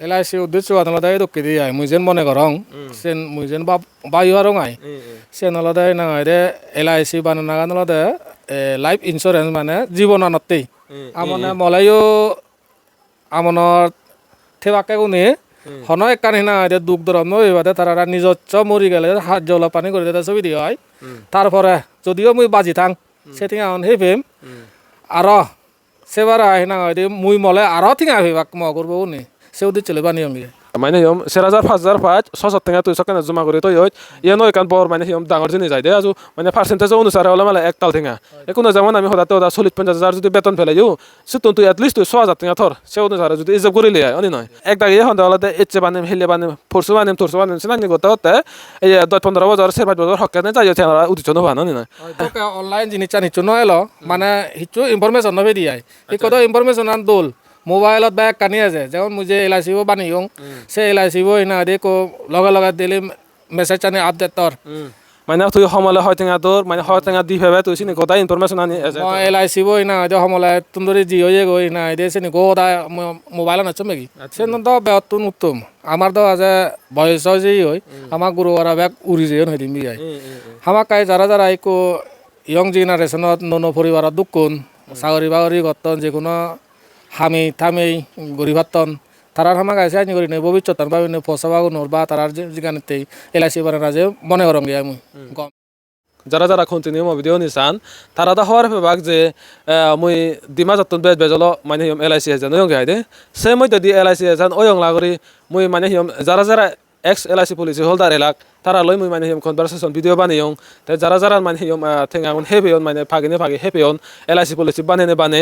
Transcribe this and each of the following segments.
LIC উদ্দেশ্য আদালতে দক্কি দিয়ে মুইজেন মনে করং সেন মুইজেন বায়ু আরং আই সেন আলাদা না রে LIC বানানা গান আলাদা লাইফ ইন্স্যুরেন্স মানে জীবন আনতেই আমনে মলাইও আমনর থেবাকে গুনে হন একখান হিনা আইদে দুঃখ দরম নইবাদে তারা নিজস্ব মরি গেলে হাত জলা পানি করে দিতে ছবি দিয়ে হয় তারপরে যদিও মুই বাজি থাং সেটিং আন হেফেম আর সেবার আহিনা আইদে মুই মলে আর থিঙা হেবাক ম করবো নি সে উদ্দেশ্য বানি আমি মানে হিম 4,000 6,000 টাকা তুই সকানে জমা করে তৈ হয় ইয়ানো একান বর মানে হিম ডাঙর জিনিস যায় দে আজু মানে পার্সেন্টেজ অনুসারে হলে মানে একতাল ঠেঙা একুনো যেমন আমি হঠাৎ 40-50,000 যদি বেতন ফেলাইও সেতন তুই এটলিস্ট তুই 6,000 টাকা থর সে অনুসারে যদি ইজব করে লিয়া অনি নয় এক দাগে হন্দা হলে এচ্ছে বানিম হেলে বানিম ফোরসু বানিম তোরসু বানিম সিনানি করতে হতে এই 10-15 বছর 7 বছর হকানে যাই তেরা উদিত ন বানো নি নয় তোকে অনলাইন জিনিস চানিচ্ছ নয়লো মানে হিচু ইনফরমেশন নবে দিয়াই এই কত ইনফরমেশন আন দোল মোবাইলত বা কানি আছে যেমন মুঝে LIC বানিও সে LIC না দেখো লগে লগে দিলে মেসেজ আনি আপডেট তোর মানে তুই সমলে হয় টেঙা তোর মানে হয় টেঙা দি ফেবে তুই সিনি কথা ইনফরমেশন আনি মই LIC না দে সমলে তুন্দরি জি হয়ে গই না দে সিনি গো দা মোবাইল না চমেগি সেন তো বেতন উত্তম আমার তো আজ বয়স যেই হয় আমার গুরু ওরা ব্যাগ উড়ি যে হই দিমি যাই হামা কাই যারা যারা আইকো ইয়ং জেনারেশনত ননো পরিবারত দুকুন চাকরি বাকরি গতন যে কোনো হামি থামি গরিবাতন তারার হামা গাইছে আনি করি নেই ভবিষ্যৎ পাবি ফসবাগো নরবা তারার যেখানেতেই LIC বানানা যে মনে করম গিয়া আমি যারা যারা কন্টিনিউ ভিডিও নিছান তারা দা হওয়ার ভাগ যে মুই দিমা যতন বেজলো মানে হিম LIC এজন ওয়ং গাইদে সে মই যদি LIC এজন ওয়ং লাগরি মুই মানে হিম যারা যারা এক্স LIC পলিসি হোল্ডার এলাক তারা লই মুই মানে হিম কনভারসেশন ভিডিও বানিয়ং তে যারা যারা মানে হিম থেঙ্গাউন হেপিয়ন মানে ফাগিনে ফাগি হেপিয়ন LIC পলিসি বানে বানে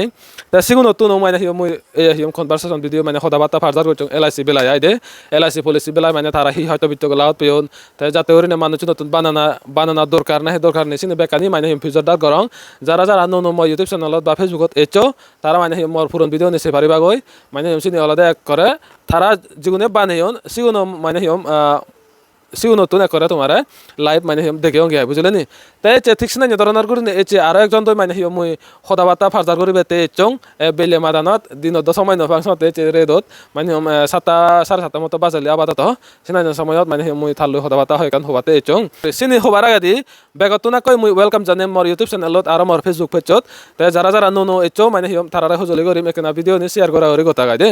তে সিগুনো তুনো মানে হিম মুই হিম কনভারসেশন ভিডিও মানে হদা বাতা ফারজার করছং LIC বেলাই আইদে LIC পলিসি বেলাই মানে তারা হি হয়তো বিত্ত গলাত পেয়ন তে যাতে ওরিনে মানুষ নতুন বানানা দরকার না হে দরকার নেই সিনে বেকানি মানে হিম ফিউচার দার গরং যারা যারা নো মই ইউটিউব চ্যানেলত বা ফেসবুকত এচো তারা মানে হিম মোর পুরন ভিডিও নিছে পারিবা গই মানে হিম সিনে আলাদা এক করে তারা যেগুনে বানেয়ন সিগুনো মানে হিম সিও নতুন করে তোমার লাইভ মানে দেখেও গিয়া বুঝলে নি তাই ঠিক সিনা ধরনের করে এচে আরো একজন তো মানে মুই সদা বাতা ফারজার করিবে তে চং বেলে মাদানত দিনত সময় নফাংসতে এচে রেদত মানে 7:30 মতো বাজালে আবাদত সিনা সময়ত মানে মুই থালু সদা বাতা হয় কান হবাতে চং সিনি হবার আগে বেগত না কই মুই ওয়েলকাম জানে মোর ইউটিউব চ্যানেলত আর মোর ফেসবুক পেজত তাই যারা যারা নো এচো মানে তারা হজলি করিম একনা ভিডিও নি শেয়ার করা করি কথা গাই দে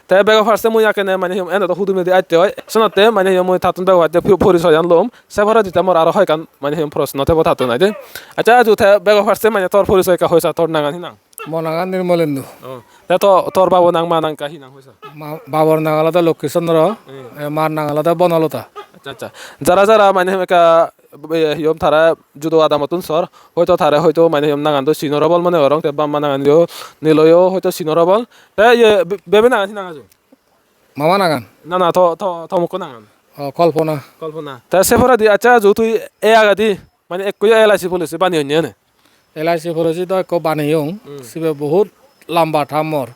তাই বেগ ফার্স্টে মুই আকেনে মানে এনে তো হুদুমে দি আইতে হয় শোনাতে মানে মুই থাতুন বেগ আইতে পরিচয় আনলাম সেভারে দিতে আমার আরো হয় কান মানে প্রশ্নতে থাতো নাই দে আচ্ছা যুথে বেগ ফার্স্টে মানে তোর পরিচয় কা হইছা তোর নাগান হিনাং মনাগান নির্মলেন্দু তা তো তোর বাবু নাং মা নাং কা হিনাং হইছা বাবর নাগালতা লক্ষ্মীচন্দ্র মার নাগালতা বনলতা আচ্ছা আচ্ছা যারা যারা মানে কা হিয়ম তারা যুদো আদামতুন সর হয়তো তারা হয়তো মানে নাগান তো সিনরবল মানে অরং তে বাম্মা নাগান দিও নিলয়ও হয়তো সিনরবল তে বেবে নাগান হিনাং আজু মামা নাগান না না তো মুকো নাগান কল্পনা তা সেফরা দি আচ্ছা যো তুই এ আগা দি মানে এক কই LIC পলিসি বানি হইনি নে LIC পলিসি তো এক বানিয়ং সিবে বহুত লম্বা ঠামর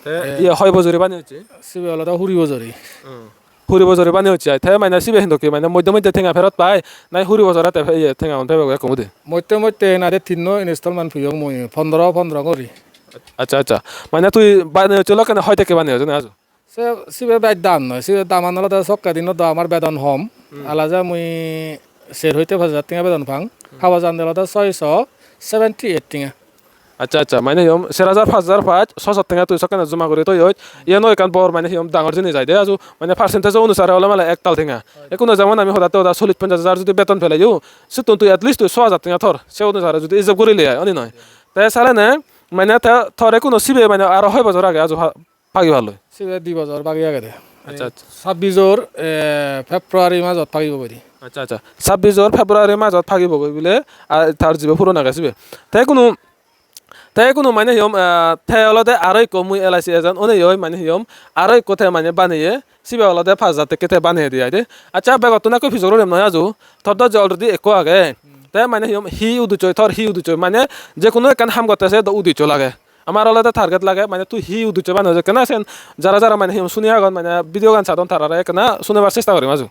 তে ইয়ে হয় বজরি বানি হচ্ছে সিবে হলো তো হুরি বজরি বানি হচ্ছে তাই মানে সিবে হিন্দো কি মানে মধ্যে ঠেঙা ফেরত পায় নাই হুরি বজরাতে ইয়ে ঠেঙা অন ফেবে কমুদে মধ্যে না দে 3 ইনস্টলমেন্ট ফিয়ং মই 15 করি আচ্ছা মানে তুই বানি চলো কেন হয় থেকে বানি হচ্ছে না আজু সে সিবে বাই দাম নয় সিবে দাম আনলে সক্কা দিনত তো আমার বেতন হম আলাজা মুই সের হইতে 5,000 টাকা বেতন পাং খাওয়া জান দিলে 678 টাকা আচ্ছা মানে 4,000 6,000 টাকা তুই সকানে জমা করে তৈ হয় ইয়ানো একান বর মানে ডাঙর জিনিস যায় দে আজু মানে পার্সেন্টেজ অনুসারে হলে মানে একতাল ঠেঙা একুনো যেমন আমি হঠাৎ 40-50,000 যদি বেতন ফেলাইও সেতন তুই এটলিস্ট তুই 6,000 টাকা থর সে অনুসারে যদি ইজব করে লিয়া অনি নয় তাই সালে না মানে থর একুনো সিবে মানে আর হয় বছর আগে আজু পাগি ভালো সিবে 2 বছর বাকি আগে দে আচ্ছা 26 ফেব্রুয়ারি মাঝত থাকিব পারি আচ্ছা 26 ফেব্রুয়ারি মাঝত থাকিব বলে আর তার জীব পুরো নাগাছিবে তাই কোনো মানে ঠাই অলতে আরই কমুই LIC এজন অনে মানে আরই কোথায় মানে বানিয়ে সিবে অলতে 5,000 থেকে বানিয়ে দিয়ে দে আচ্ছা বেগত না কই ফিজর নয় আজু থর যে অলরেডি একো আগে তাই মানে হি উদুচয় মানে যে কোনো একান হাম করতেছে উদিচ লাগে আমার অলতে টার্গেট লাগে মানে তুই হি উদুচয় বানিয়ে কেনা আছেন যারা যারা মানে শুনিয়া গন মানে ভিডিও গান সাধন তারা কেনা শুনেবার চেষ্টা করি মাজু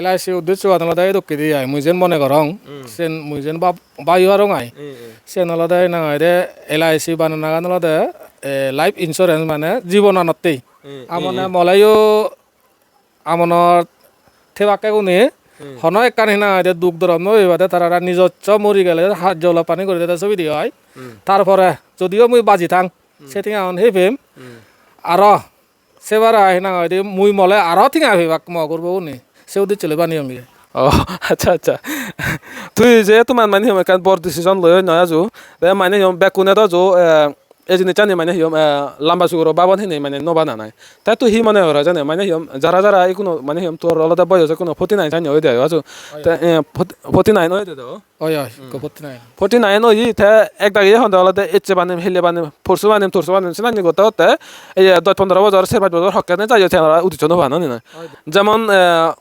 LIC উদ্দেশ্য আদালতে দক্কি দিয়ে মুইজেন মনে করং সেন মুইজেন বায়ু আরং আই সেন আলাদা না রে LIC বানানা গান আলাদা লাইফ ইন্স্যুরেন্স মানে জীবনানতেই আমনে মলাইও আমনৰ থেবাকে কোনে হন একখান হিনা হয় দুখ দরম নইবাদে তারা নিজস্ব মরি গেলে হাত জলা পানি করে দিতে ছবি দিয়ে হয় তারপরে যদিও মুই বাজি থাং সেটিং এখন সেই ফেম আর সেবার আহিনা হয় মুই মলে আর থিঙা ফেবাক ম করবো উনি সেও দিচ্ছিল বানি আমি ও আচ্ছা আচ্ছা তুই যে তোমার মানে কান বড় ডিসিশন লয় নয় আজু মানে বেকুনে তো জো এই জিনিস জানি মানে লম্বা চুর বাবন হিনে মানে নবানা নাই তাই তো হি মনে হয় জানে মানে যারা যারা এই কোনো মানে তোর আলাদা বয়স কোনো 49 জানি হয়ে দেয় আজু 49 হয়ে দেয় ওই ওই কপতি নাই 49 ওই তে এক দাগে হন আলাদা এচে বানে হেলে বানে ফোরসু বানে তোরসু বানে সিনানি গত হতে এই 10-15 বছর 7 বছর হকানে যাই তারা উদিচন বানো না যেমন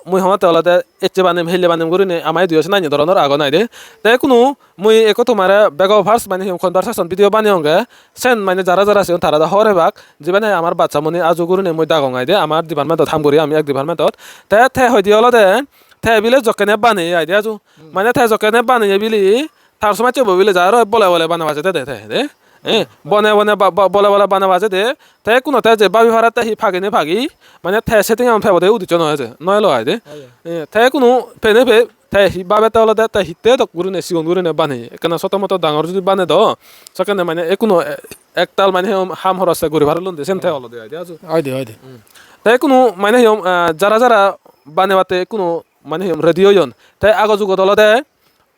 মুই হমাতে আলাদা এচে বানে হেলে বানে গরিনে আমাই দিয়ছ নাই ধরনের আগ নাই দে তাই কোনো মুই একো তোমার বেগ ফার্স্ট মানে কনভারসেশন ভিডিও বানিয়ঙ্গে সেন মানে যারা যারা আছে তারা হরে বাক যে মানে আমার বাচ্চা মনে আজু গরিনে মই দাগঙাই দে আমার ডিপার্টমেন্টত কাম করি আমি এক ডিপার্টমেন্টত তাই তে হয় দি আলাদা তে বিলে জকেনে বানে আই দে আজু মানে তে জকেনে বানে বিলি তার সময় চেয়ে বলে যার বলে বলে বানাবা যেতে দে দে বনে বনে বলে বলে বানাবা যেতে তাই কোনো তাই যে বাবি ভাড়াতে হি ফাঁকি নে ফাঁকি মানে তে সেটিং আমি ফেবদে উদিচ নয় যে নয় লয় দে তাই কোনো ফেনে ফে তাই হি বাবে তাহলে দে তাই হিতে তো গুরুনে সিগন গুরুনে বানে কেন ছোট মতো ডাঙর যদি বানে দ সেখানে মানে কোনো একতাল মানে হাম হরসে গরি ভাড়া লোন দিয়েছেন তাই হলো দে আজু হয় দে তাই কোনো মানে যারা যারা বানেবাতে কোনো মানে রেডিও ইয়ন তাই আগ যুগত হলো দে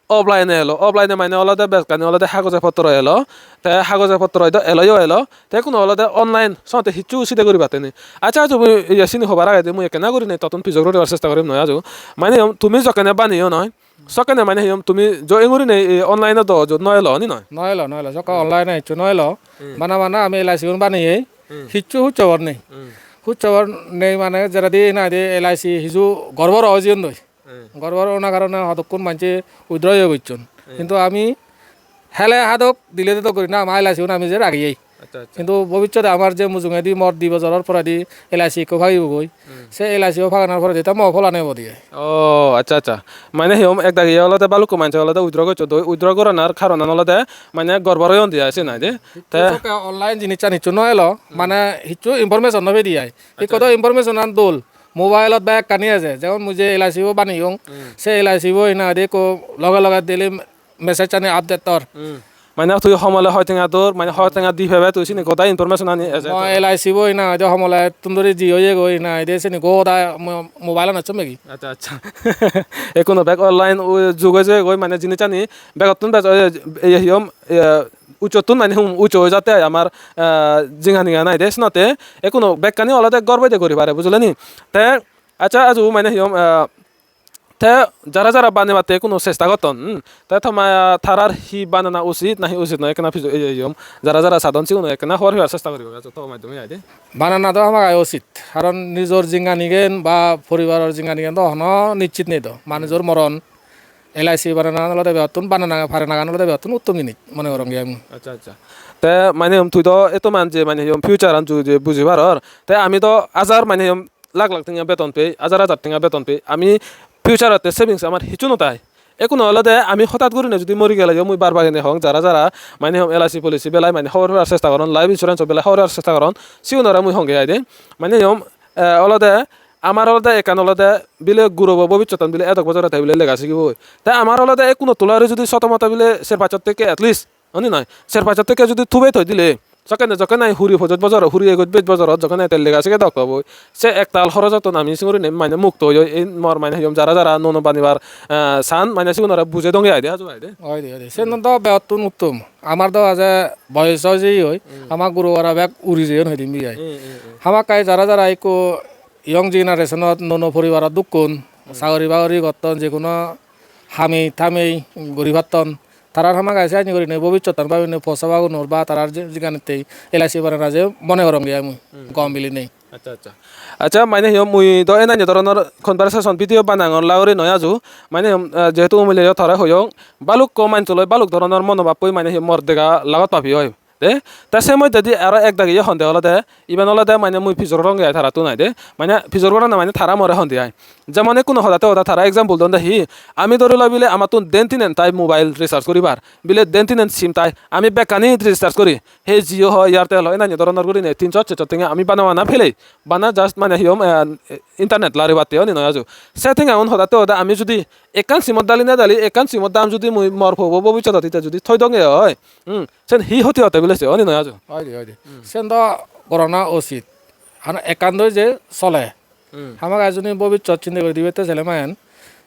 অফলাইনে এলো অফলাইনে মানে হলদে বেসকানি হলদে কাগজে পত্র এলো তাই কাগজে পত্র এলো এলো তাই কোনো হলদে অনলাইন সতে হিচু সিধে করি পাতেনি আচ্ছা তুমি চিনি হবার আগে মুই একেনা করি নাই তখন পিজক রোডের চেষ্টা করিম নয় আজু মানে তুমি যকেনে বানিও নয় সকেনে মানে তুমি জয় করি নেই অনলাইনে তো নয় লো নি নয় নয় ল সকা অনলাইনে হিচ্ছু নয় ল বানা আমি এলআইসি বানিয়ে হিচ্ছু হুচ্চবর নেই হুচ্চবর নেই মানে যারা দিয়ে না দিয়ে এলআইসি হিজু গর্বর অজিয়ন নয় গর্বর ওনা কারণে হতক্ষণ মানছে উদ্রয় করছেন কিন্তু আমি হেলে হাতক দিলে তো করি না আমার এলআইসি আমি যে রাগিয়েই কিন্তু ভবিষ্যতে আমার যে মুজুঙে দি মদ দি বজারের পরা দি এলআইসি কেউ ভাগিব গই সে এলআইসিও ভাগানোর পরে দিতাম মই ফলানে দিয়ে ও আচ্ছা আচ্ছা মানে এক দাগে হলদে বালুক মানছে হলদে উদ্র করছো তো উদ্র করানোর কারণ হলদে মানে গর্বর দিয়া আছে নাই দে অনলাইন জিনিস নিচ্ছু নয় এলো মানে হিচ্ছু ইনফরমেশন নবে দিয়ে এই কত ইনফরমেশন আন দোল মোবাইলত বা কানি আছে যেমন মুই যে এলআইসিও বানিও সে এলআইসিও না দিয়ে লগে লগে দিলে মেসেজ আনি আপডেট তোর মানে তুই সমলে হয় টেঙা তোর মানে হয় টেঙা দি ফেবে তুই চিনি গোটা ইনফরমেশন আনি মই এলআইসি বই না যে সমলে তুন্দরি জি হয়ে গই না দে চিনি গোটা মোবাইল নাচম নাকি আচ্ছা আচ্ছা একোনো বেগ অনলাইন যুগ যে গই মানে জিনিস আনি বেগতুন হিয়ম উচ্চতুন মানে উচ্চ হয়ে যাতে আমার জিঙা নিঙা নাই দেশ নতে একোনো বেগকানি অলতে গর্বতে করি পারে বুঝলে নি তে আচ্ছা আজু মানে হিয়ম তে যারা যারা বানাতে কোনো চেষ্টা করতন তে থারার হি বানানা উচিত নাহি উচিত নয় কেনা যারা যারা সাধন চিগুন কেনা হওয়ার চেষ্টা করিব তো মাধ্যমে আইদে বানানা তো আমার উচিত কারণ নিজের জিঙ্গা নিগেন বা পরিবারের জিঙ্গা নিগেন তো হন নিশ্চিত নেই তো মানুষের মরণ এলআইসি বানানা লতে বেতন বানানা ফারে নাগান লতে বেতন উত্তম জিনিস মনে করম আমি আচ্ছা আচ্ছা তে মানে তুই তো এত মান যে মানে ফিউচার আন যে বুঝিবার তে আমি তো আজার মানে লাখ লাখ টাকা বেতন পেয়ে হাজার টাকা বেতন পেয়ে আমি ফিউচারতে সেভিংস আমার হিচু নতাই একোনো হলদে আমি হঠাৎ করি না যদি মরি গেলে মই বারবার এনে হং যারা যারা মানে এলআইসি পলিসি বেলায় মানে হওয়ার চেষ্টা করেন লাইফ ইন্স্যুরেন্স বেলা হওয়ার চেষ্টা করেন সিউনরা মুই হঙ্গে আই দে মানে অলদে আমার অলদে একান অলদে বিলে গুরব ভবিষ্যৎ বিলে এত বছর বিলে লেগা শিখিব তাই আমার অলদে কোনো তোলারে যদি শতমত বিলে শেরপাচর থেকে এটলিস্ট হনি নয় শেরপাচর থেকে যদি থুবে থৈ দিলে যখন যখন নাই হুরি ফজত বজার হুরি এগত বেজ বজারত যখন তেল লেগা আছে দক পাবো সে একতাল খরচত আমি সিঙ্গুরি মানে মুক্ত হয়ে এই মর মানে যারা যারা নন বানিবার সান মানে সিগুনরা বুঝে দঙ্গে আইদে আজু আইদে হয় সে তো বেতন উত্তম আমার তো আজ বয়স যেই হয় আমার গুরু ওরা ব্যাগ উড়ি যেন হয়ে দিম যায় আমার কাই যারা যারা একো ইয়ং জেনারেশনত নন পরিবারত দুঃখন চাকরি বাকরি গতন যিকোনো হামি থামেই গড়ি ভাতন তারার হামা গাইছে আনি করি ভবিষ্যৎ পাবি ফসা নোর বা তারার যেখানে এলআইসি বানানা যে মনে করম গিয়া আমি কম বিলি নেই আচ্ছা আচ্ছা আচ্ছা মানে মুই তো এনাই ধরনের কনভারসেশন ভিডিও বানাঙর লাউরি নয় আজু মানে যেহেতু মিলে থরে হইং বালুক কমাইন চলয় বালুক ধরনের মনোভাব পই মানে মর দেখা লাগত পাবি হয় দে তা সে মধ্যে দি আর এক দাগে হন্দে হলে দে ইবেন হলে দে মানে মুই ফিজর রঙে আয় তারা তো নাই দে মানে ফিজর করা না মানে তারা মরে হন্দে আয় যেমন কোনো হদাতে হদা তারা এক্সাম্পল দন হি আমি ধরে ল বিলে আমার তো দেন তিনেন তাই মোবাইল রিচার্জ করিবার বিলে দেন তিনেন সিম তাই আমি বেকানি রিচার্জ করি হে জিও হয় এয়ারটেল হয় না ধরনের করি নে 300 থেকে আমি বানা ফেলেই বানা জাস্ট মানে হিম ইন্টারনেট লারি বাতে নি নয় আজু সেটিং এমন হদাতে হদা আমি যদি একান সিমত দালি না দালি একান সিমত দাম যদি মুই মর ফব ভবিষ্যৎ অতীতে যদি থৈ দঙে হয় সেন হি হতে হতে বলেছে অনি নয় আজু হয় দে সেন তো করোনা উচিত আর একান্ত যে চলে আমাক এজনী ভবিষ্যৎ চিন্তা করে দিবে ছেলে মায়েন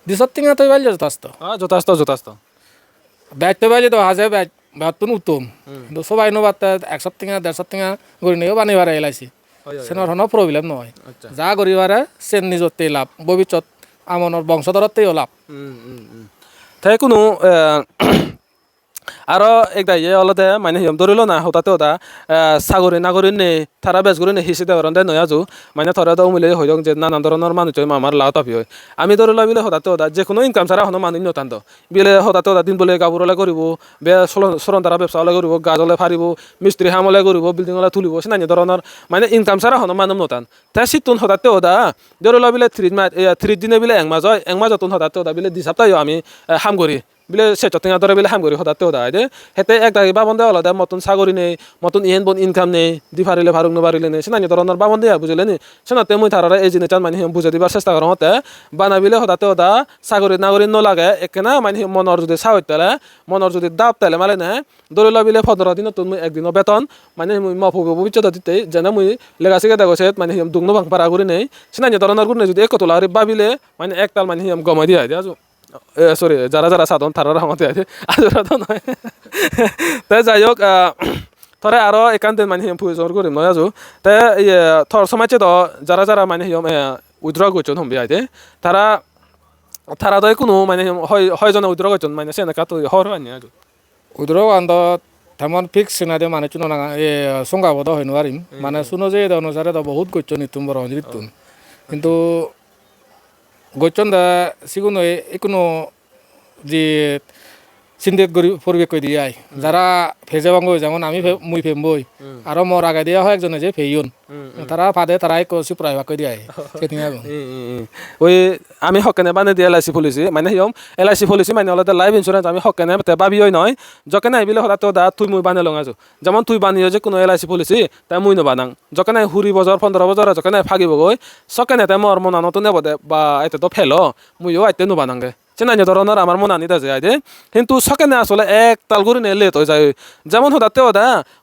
দিশত টিঙা তৈ বাইলে যথেষ্ট যথেষ্ট যথেষ্ট ব্যাট তৈ বাইলে তো হাজে ব্যাটতুন উত্তম কিন্তু সবাই নোবাতে 100 টিঙা 150 টিঙা করে নিয়ে বানিবারে এলাইছি সেনৰ কোনো প্ৰব্লেম নহয় যা কৰিবাৰে চেন নিজতেই লাভ ভৱিষ্যত আমনৰ বংশধৰতেই লাভ তাই কোনো আরো একটা ইয়ে হলতে মানে হিম ধরিল না হতাতে হতা সাগরে নাগরে নে তারা বেশ করে নে হিসি দেওয়ার দে নয় আজু মানে থরে দাও মিলে হয়ে যে নানান ধরনের মানুষ আমার লাভ তাপি হয় আমি ধরিল বিলে হতাতে হতা যে কোনো ইনকাম ছাড়া হনো মানুষ নতান্ত বিলে হতাতে হতা দিন বলে কাপড়লে কৰিব বে সরন তারা ব্যবসা হলে কৰিব গাজলে ফারিব মিস্ত্রি হামলে কৰিব বিল্ডিং হলে তুলিব সিনানি ধরনের মানে ইনকাম ছাড়া হনো মানুষ নতান তাই শীতন হতাতে হতা ধরিল বিলে 3 দিনে বিলে এক মাস যতন হতাতে হতা বিলে 2 সপ্তাহ আমি হাম করি বিলে সে চটিঙা ধরে বিলে হাম করি হঠাৎ হদায় দে হেতে এক দাগে বাবন দেওয়া হলাদা মতন সাগরি নেই মতন ইয়েন বন ইনকাম নেই দি ফারিলে ফারুক নবারিলে নেই সেনানি ধরনের বাবন দেয়া বুঝলে নি সেনাতে মুই তারা এই জিনিস মানে বুঝে দিবার চেষ্টা করো হতে বানাবিলে হঠাৎ হদা সাগরি নাগরি নলাগে একেনা মানে মনের যদি সাহস তেলে মনের যদি দাব তেলে মানে নে ধরে বিলে 15 দিন তুই একদিন বেতন মানে মুই মফুব ভবিষ্যৎ দিতে যেন মুই লেগাছি গে দেখছে মানে দুগ্ন ভাঙ পারা করি নেই সেনানি ধরনের গুণ যদি এক তোলা বাবিলে মানে একতাল মানে গমাই দিয়া দিয়া সরি যারা সাধন তারা আমাদের আছে আজরা তো নয় তাই যাই হোক থরে আরো একান্ত মানে প্রয়োজন করিম নয় আজু তাই থর সমাজে তো যারা মানে উইথড্র করছেন হম বিয়াইতে তারা তো কোনো মানে হয়জনে উইথড্র করছেন মানে সেনেকা তো হর হয় আজু উইথড্র আন্দ তেমন ফিক্স সিনাদে মানে চুনো না সংগাবদ হয় নোৱাৰিম মানে চুনো যে অনুসারে তো বহুত করছেন ইতুম বড় অঞ্জিতুন কিন্তু গৈচন দা সিগুনো একুনো যে চিন্তিত করি পরিবেশ করে দিয়ে যারা ফেজে বাঙ্গ যেমন আমি মুই ফেমবই আর মোর আগে দেওয়া হয় একজনে যে ফেইন তারা ফাদে তারাই কছি প্রায় ভাগ করে দিয়ে সেটিং ওই আমি হকেনে বানে দিয়ে এলআইসি পলিসি মানে হিম এলআইসি পলিসি মানে হলে লাইফ ইন্স্যুরেন্স আমি হকেনে ভাবি হয় নয় যকেনে আইবিলে হঠাৎ দা তুই মুই বানে লঙাছো যেমন তুই বানিয়ে যে কোনো এলআইসি পলিসি তাই মুই নবানাং যকেনে হুরি বছর 15 বছর যকেনে ফাগিব গই সকেনে তাই মোর মন আনতো নেব দে বা এতে তো ফেলো মুইও আইতে নবানাঙ্গে চেনাই ধরনের আমার মন আনিতে যায় দে কিন্তু সকেনে আসলে এক তালগুড়ি নেলে তো যায় যেমন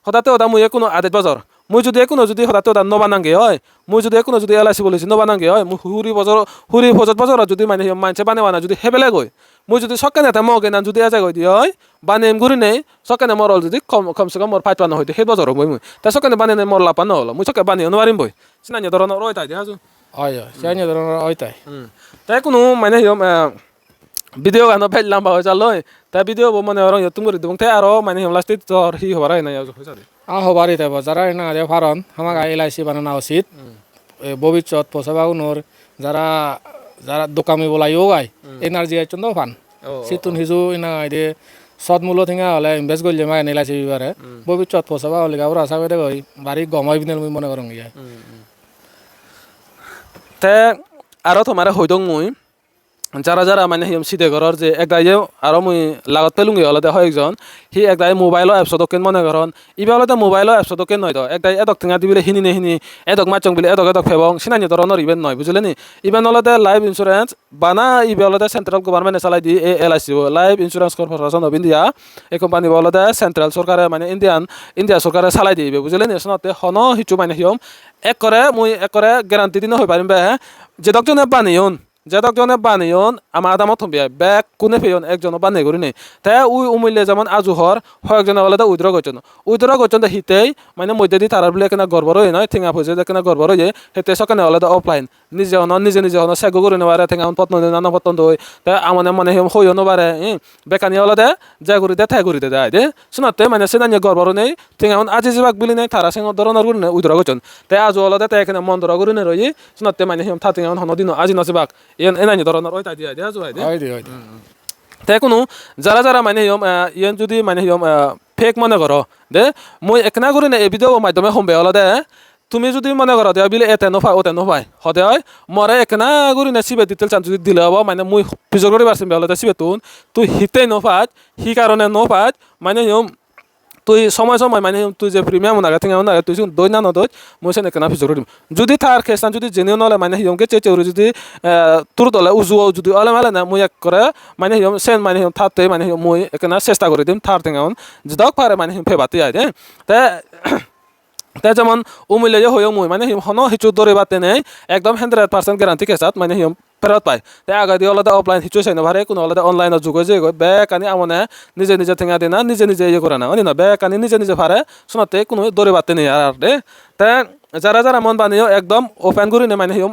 হঠাৎ ওদা মুই কোনো আদেত বাজার মুই যদি কোনো যদি হঠাৎ ওদা নবানাঙ্গে হয় মুই যদি কোনো যদি এলআইসি বলেছি নবানাঙ্গে হয় মুই হুরি ফজত বাজার যদি মানে মানছে বানেওয়ানা যদি হেবেলে গই মুই যদি সকেনে তা মগে না যদি এজা গই দিয়ে হয় বানেম ঘুরি নেই সকেনে মরল যদি কমসে কম মোর ফাইট হইতে সেই বাজার মুই তা সকেনে বানে নেই মর লাপা নহল মুই সকে বানিয়ে নোৱাৰিম বই চিনাই ধরনের ওই তাই হাজু হয় চিনাই ধরনের ওই তাই কোনো মানে ভিডিও গানো ফেললাম বা হয়ে লয় তাই ভিডিও মানে ওরা তুমি করে দেবো তাই আরো মানে লাস্টে তোর হি হবার নাই হবারই তাই যারা না ফারন আমাক এলআইসি বানানো উচিত ভবিষ্যৎ পচাবাগুনোর যারা যারা দোকামি বলাইও গাই এনার্জি আইচন্দ ফান সিতুন হিজু ইনা দে সৎ মূল্য থেকে হলে ইনভেস্ট করলে মাই এলআইসি বিবারে ভবিষ্যৎ পচাবা হলে গাবর আশা করে গই বাড়ি গমাই বিনে মুই মনে করং গিয়া তে আরো তোমার হইদং মুই যারা মানে হিম সিধে ঘরের যে একদাই আরো মুই লাগত পেলুঙ্গি হলে হয় একজন হি একদাই মোবাইলৰ এপছ দোকেন মনে ঘরন ইবা হলে মোবাইলৰ এপছ দোকেন নয় তো একদাই এদক ঠেঙা দিবিলে হিনি নেহিনি এদক মাচং বিলে এদক ফেবং সিনানি ধরনের ইভেন নয় বুঝলে নি ইভেন হলে লাইফ ইন্স্যুরেন্স বানা ইবা হলে সেন্ট্রাল গভর্নমেন্টে চালাই the LIC life insurance corporation of India এই কোম্পানি বলে সেন্ট্রাল সরকারে মানে ইন্ডিয়া সরকারে চালাই দিবে বুঝলে নি সনতে হন হিচু মানে হিম মুই একরে গ্যারান্টি দিন হয়ে পারিম বে যে দকজনে বানিয়ন যেদকজনে বানিয়ন আমার আদামত হবিয়া ব্যাগ কোনে ফেয়ন একজন বানিয়ে করি নেই তাই উই উমিলে যেমন আজুহর হয়কজনে বলে উইদ্র করছেন হিতেই মানে মধ্যে দিয়ে তারার বলে কেনা গর্ব রয়ে নয় ঠেঙা ফুজে কেনা গর্ব রয়ে হেতে সকানে হলে অফলাইন নিজে হন সেগো করে নেবারে ঠেঙা পত্ন নানা পত্ন দই তাই আমার মানে হইও নবারে বেকানি হলে দে যা করি দে ঠাই করি দে দেয় দে শোনাতে মানে সে নানিয়ে গর্ব নেই ঠেঙা আজি যাবাক বলি নেই তারা সেঙ ধরনের করি নেই উইদ্র করছেন তাই আজু হলে তাই এখানে মন ধরা করি নেই রয়ে শোনাতে মানে থা ঠেঙা হন দিন আজি নসিবাক এনাই ধরনের ওই তাই দিয়ে দেওয়া যায় তাই কোনো যারা মানে ইয়ন যদি মানে ফেক মনে করো দে মই একনা করি না এই ভিডিও মাধ্যমে সম্ভে হলো দে তুমি যদি মনে করো দে বিলে এতে নফাই ওতে নফাই হতে হয় মরে একনা করি না সিবে দিতে চান যদি দিলে হব মানে মুই পিছর করে পারছিম হলে সিবে তুই হিতেই নফাত হি কারণে নফাত মানে তুই সময় সময় মানে তুই যে প্রিমিয়াম নাগা থেকে নাগা তুই দই না নদই মই সেন একনা পিছর দিম যদি তার খেসান যদি জেনেও নলে মানে হিয়মকে চেউরি যদি তোর দলে উজুও যদি অলে মালে না মুই এক করে মানে হিয়ম সেন মানে হিয়ম থাকতে মানে মুই একনা চেষ্টা করে দিম থার থেকে যদক পারে মানে হিম ফেবাতি আয় দে তে তাই যেমন উমিলে হয়েও মুই মানে হন হিচু দৌড়ে বাতে নেই একদম 100% গ্যারান্টি কেসাত মানে হিম ফেরত পায় তাই আগে দিয়ে আলাদা অফলাইন হিচু চাই না ভারে কোনো আলাদা অনলাইনে যুগ যে বেকানি আমনে নিজে নিজে ঠেঙা দে না নিজে নিজে ইয়ে করে না অনি না বেকানি নিজে নিজে ফারে শোনাতে কোনো দৌড়ে বাতে নেই আর দে তাই যারা যারা মন বানিও একদম ওপেন করি নে মানে হিম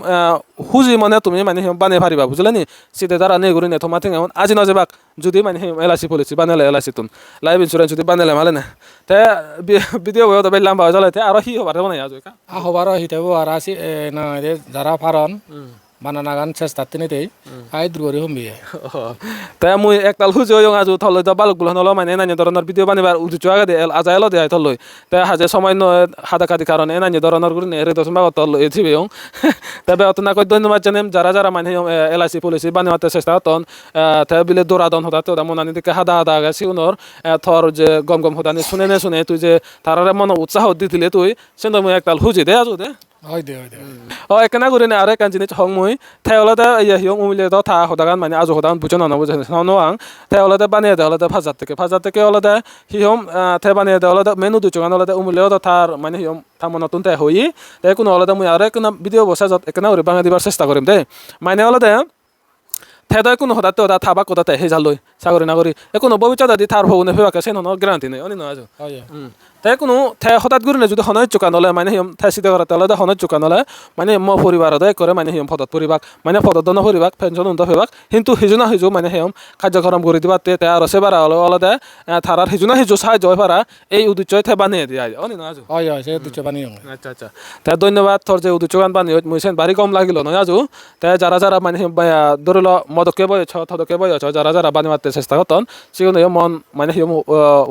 হুজি মানে তুমি মানে হিম বানিয়ে পারিবা বুঝলে নি সিধে যারা নেই করি নে তোমার থেকে আজি না যাবাক যদি মানে হিম এলআইসি পলিসি বানালে এলআইসি তুন লাইফ ইন্স্যুরেন্স যদি বানালে মালে না তাই ভিডিও বই তো লাম্বা জ্বালাইতে আর হি হবার মানে আজ হবারও হিটাবো আর আসি না যারা ফারন বানানা গান চেষ্টা তিনিতেই আই দুর্গরি হম্বিয়ে তাই মুই একতাল হুজি হইং আজু থলৈ তো বালকগুলো হলো মানে নানি ধরনের ভিডিও বানিবার উদিচ আগে দে আজা এলো দে থলৈ তাই হাজে সময় হাদা কাদি কারণে নানি ধরনের গুরি নে রেদস মা তল এথিবে হং তবে অত না কই ধন্যবাদ জানেম যারা যারা মানে এলআইসি পলিসি বানাতে চেষ্টা তন তাই বিলে দৌড়াদন হতা তো মনানি দিকে হাদা হাদা গেছি উনর থর যে গম গম হতানি শুনে নে শুনে তুই যে তারারে মন উৎসাহ দিতিলে তুই সেন্দ মুই একতাল হুজি দে আজু দে হয় দে ও একনা করি না আরে কান জিনিস হং মুই থাইওলাতে ইয়া হিয়ং উমিলে তো থা হদাগান মানে আজু হদাগান বুঝো না বুঝে না আং থাইওলাতে বানিয়ে দে হলাতে ফাজার থেকে হলাতে হিয়ম থাই বানিয়ে দে হলাতে মেনু দুচো গান হলাতে উমিলে তো থার মানে হিয়ম থামন নতুন তাই হই তাই কোনো হলাতে মুই আরে কোন ভিডিও বসা যত একনা ওরে বাঙা দিবার চেষ্টা করিম দে মানে হলাতে থেদয় কোনো হদাতে ওদা থাবা কোদাতে হে জালই সাগরি নাগরি কোনো ভবিষ্যৎ দি থার ভগুনে ফেবাকে সেন গ্যারান্টি নেই অনি না আজু হয় তাই কোনো ঠাই হঠাৎ করে যদি হনয় চোকা নলে মানে হিম ঠাই চিন্তা করা তাহলে হনয় চোকা নলে মানে ম পরিবার দয় করে মানে হিম ফদত পরিবাক মানে ফদত দন পরিবাক পেনশন উন্ত ফেবাক কিন্তু হিজুনা হিজু মানে হিম কার্যক্রম করে দিবা তে আর সেবারা হলো আলাদা থারার হিজুনা হিজু সাহায্য জয় পারা এই উদ্দেশ্য ঠাই বানিয়ে দিয়া অনি না আজু হয় সে দুচো বানি আচ্ছা আচ্ছা তাই ধন্যবাদ তোর যে উদ্দেশ্য গান বানিয়ে মুইছেন বাড়ি কম লাগিল নয় আজু তাই যারা যারা মানে ধরিল মদকে বয়ছ থদকে বয়ছ যারা যারা বানি মারতে চেষ্টা করতন সেগুলো মন মানে হিম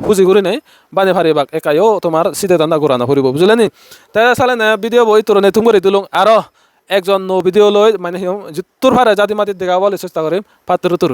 হুজি ঘুরি নেই বানি ফারিবাক একাইও তোমার সিধে দান্দা ঘুরানো ফুরিব বুঝলে নি তাই চালে না ভিডিও বই তোর নেতুম করে দিলুম আরো একজন নো ভিডিও লই মানে তোর ভারে জাতি মাতির দেখা বলে চেষ্টা করিম পাত্র তোর